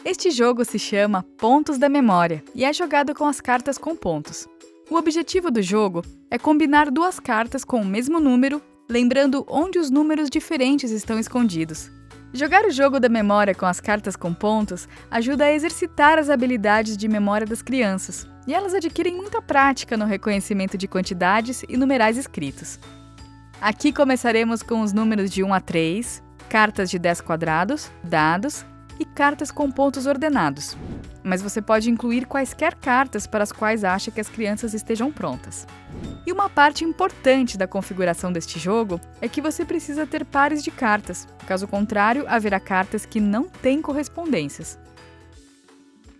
Este jogo se chama Pontos da Memória e é jogado com as cartas com pontos. O objetivo do jogo é combinar duas cartas com o mesmo número, lembrando onde os números diferentes estão escondidos. Jogar o jogo da memória com as cartas com pontos ajuda a exercitar as habilidades de memória das crianças, e elas adquirem muita prática no reconhecimento de quantidades e numerais escritos. Aqui começaremos com os números de 1 a 3, cartas de 10 quadrados, dados e cartas com pontos ordenados. Mas você pode incluir quaisquer cartas para as quais acha que as crianças estejam prontas. E uma parte importante da configuração deste jogo é que você precisa ter pares de cartas, caso contrário, haverá cartas que não têm correspondências.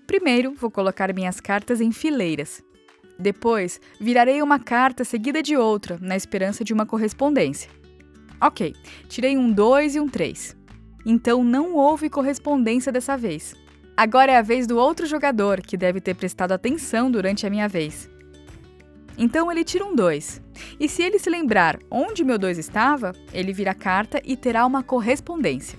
Primeiro, vou colocar minhas cartas em fileiras. Depois, virarei uma carta seguida de outra, na esperança de uma correspondência. Ok, tirei um 2 e um 3. Então não houve correspondência dessa vez. Agora é a vez do outro jogador, que deve ter prestado atenção durante a minha vez. Então ele tira um 2. E se ele se lembrar onde meu 2 estava, ele vira a carta e terá uma correspondência.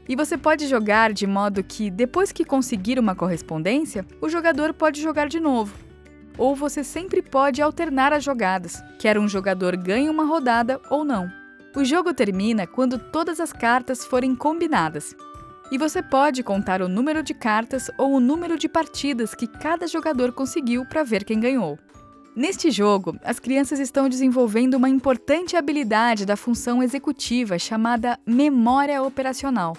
E você pode jogar de modo que, depois que conseguir uma correspondência, o jogador pode jogar de novo. Ou você sempre pode alternar as jogadas, quer um jogador ganhe uma rodada ou não. O jogo termina quando todas as cartas forem combinadas. E você pode contar o número de cartas ou o número de partidas que cada jogador conseguiu para ver quem ganhou. Neste jogo, as crianças estão desenvolvendo uma importante habilidade da função executiva chamada memória operacional.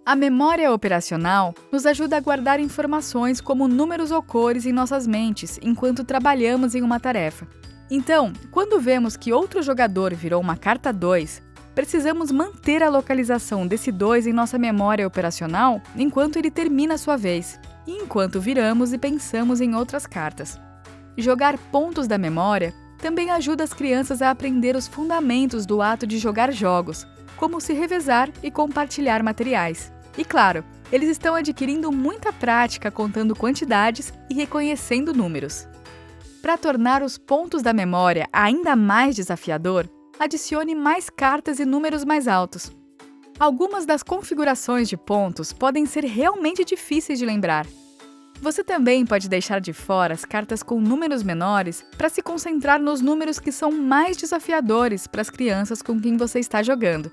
A memória operacional nos ajuda a guardar informações como números ou cores em nossas mentes enquanto trabalhamos em uma tarefa. Então, quando vemos que outro jogador virou uma carta 2, precisamos manter a localização desse 2 em nossa memória operacional enquanto ele termina sua vez, e enquanto viramos e pensamos em outras cartas. Jogar pontos da memória também ajuda as crianças a aprender os fundamentos do ato de jogar jogos, como se revezar e compartilhar materiais. E claro, eles estão adquirindo muita prática contando quantidades e reconhecendo números. Para tornar os pontos da memória ainda mais desafiador, adicione mais cartas e números mais altos. Algumas das configurações de pontos podem ser realmente difíceis de lembrar. Você também pode deixar de fora as cartas com números menores para se concentrar nos números que são mais desafiadores para as crianças com quem você está jogando.